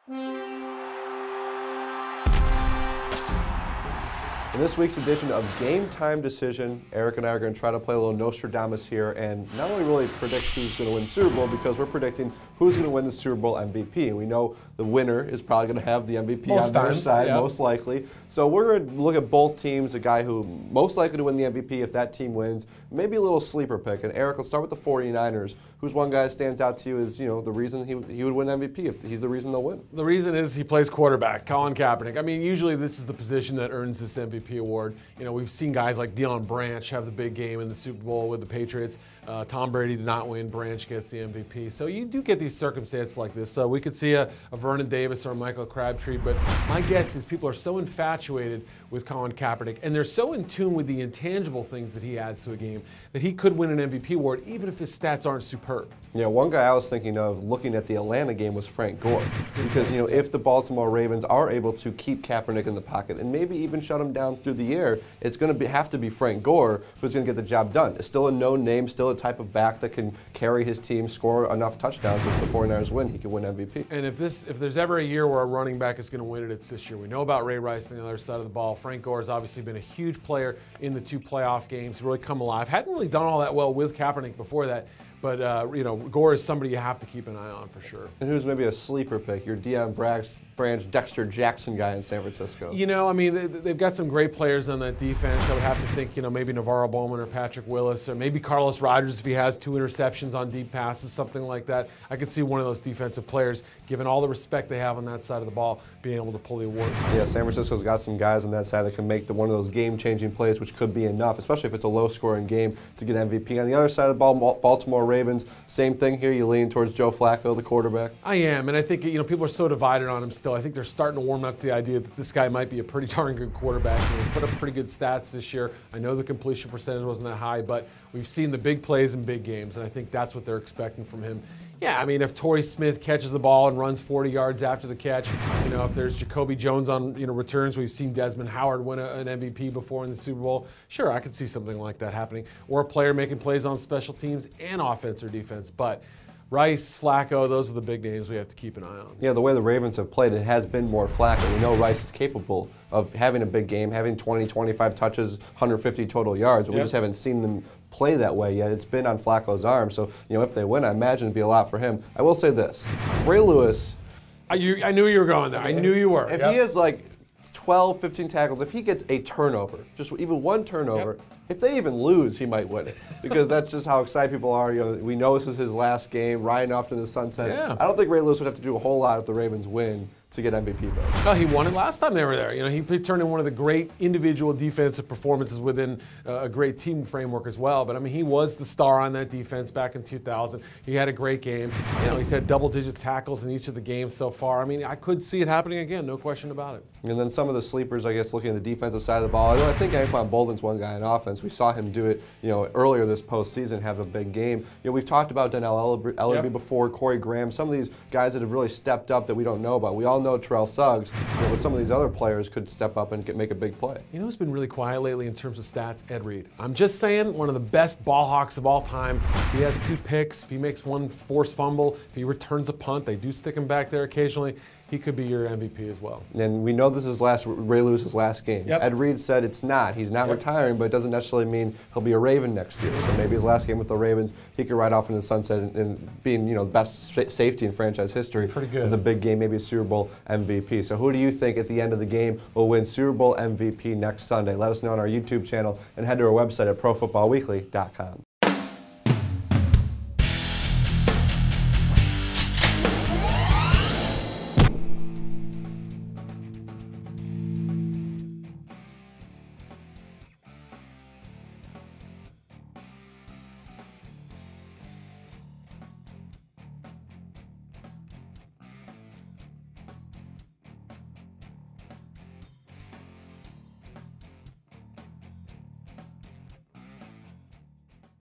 In this week's edition of Game Time Decision, Eric and I are going to try to play a little Nostradamus here and not only really predict who's going to win the Super Bowl, because we're predicting who's going to win the Super Bowl MVP. And we know the winner is probably going to have the MVP on their side, most likely. So we're going to look at both teams, a guy who most likely to win the MVP if that team wins, maybe a little sleeper pick. And Eric, let's start with the 49ers. Who's one guy that stands out to you as, the reason he would win MVP, if he's the reason they'll win? The reason is he plays quarterback, Colin Kaepernick. I mean, usually this is the position that earns this MVP award. We've seen guys like Deion Branch have the big game in the Super Bowl with the Patriots. Tom Brady did not win. Branch gets the MVP. So you do get these circumstances like this. So we could see a Vernon Davis or a Michael Crabtree, but my guess is people are so infatuated with Colin Kaepernick, and they're so in tune with the intangible things that he adds to a game that he could win an MVP award even if his stats aren't superb. Yeah, one guy I was thinking of looking at the Atlanta game was Frank Gore. Because, if the Baltimore Ravens are able to keep Kaepernick in the pocket and maybe even shut him down through the air, it's going to have to be Frank Gore who's going to get the job done. It's still a known name, still a type of back that can carry his team, score enough touchdowns. If the 49ers win, he can win MVP. And if there's ever a year where a running back is going to win it, it's this year. We know about Ray Rice on the other side of the ball. Frank Gore has obviously been a huge player in the 2 playoff games, really come alive. Hadn't really done all that well with Kaepernick before that. But, Gore is somebody you have to keep an eye on for sure. And who's maybe a sleeper pick? Your Deion Branch, Dexter Jackson guy in San Francisco. They've got some great players on that defense. I would have to think, maybe Navarro Bowman or Patrick Willis, or maybe Carlos Rogers if he has 2 interceptions on deep passes, something like that. I could see one of those defensive players, given all the respect they have on that side of the ball, being able to pull the award. Yeah, San Francisco's got some guys on that side that can make one of those game-changing plays, which could be enough, especially if it's a low-scoring game, to get MVP. On the other side of the ball, Baltimore Ravens, same thing here. You lean towards Joe Flacco, the quarterback? I am, and I think people are so divided on him still. I think they're starting to warm up to the idea that this guy might be a pretty darn good quarterback. He put up pretty good stats this year. I know the completion percentage wasn't that high, but we've seen the big plays in big games, and I think that's what they're expecting from him. Yeah, if Torrey Smith catches the ball and runs 40 yards after the catch, if there's Jacoby Jones on returns, we've seen Desmond Howard win an MVP before in the Super Bowl. Sure, I could see something like that happening. Or a player making plays on special teams and offense or defense. But Rice, Flacco, those are the big names we have to keep an eye on. Yeah, the way the Ravens have played, it has been more Flacco. We know Rice is capable of having a big game, having 20, 25 touches, 150 total yards, but we just haven't seen them play that way yet. It's been on Flacco's arm, so if they win, I imagine it'd be a lot for him. I will say this, Ray Lewis. I knew you were going there. I knew you were. If he has like 12, 15 tackles, if he gets a turnover, just even one turnover, if they even lose, he might win it, because that's just how excited people are. We know this is his last game, riding off to the sunset. Yeah. I don't think Ray Lewis would have to do a whole lot if the Ravens win to get MVP vote. Oh, he won it last time they were there. He turned in one of the great individual defensive performances within a great team framework as well. But he was the star on that defense back in 2000. He had a great game. He's had double-digit tackles in each of the games so far. I could see it happening again, no question about it. And then some of the sleepers, I guess, looking at the defensive side of the ball. I think Anquan Bolden's one guy in offense. We saw him do it, earlier this postseason, have a big game. We've talked about Donnell Ellerbe before, Corey Graham, some of these guys that have really stepped up that we don't know about. We all know Terrell Suggs, but some of these other players could step up and make a big play. Who's been really quiet lately in terms of stats? Ed Reed. I'm just saying, one of the best ball hawks of all time. If he has 2 picks, if he makes 1 forced fumble, if he returns a punt, they do stick him back there occasionally. He could be your MVP as well. And we know this is Ray Lewis's last game. Yep. Ed Reed said it's not. He's not retiring, but it doesn't necessarily mean he'll be a Raven next year. So maybe his last game with the Ravens, he could ride off into the sunset and being the best safety in franchise history. Pretty good. With a big game, maybe a Super Bowl MVP. So who do you think at the end of the game will win Super Bowl MVP next Sunday? Let us know on our YouTube channel and head to our website at ProFootballWeekly.com.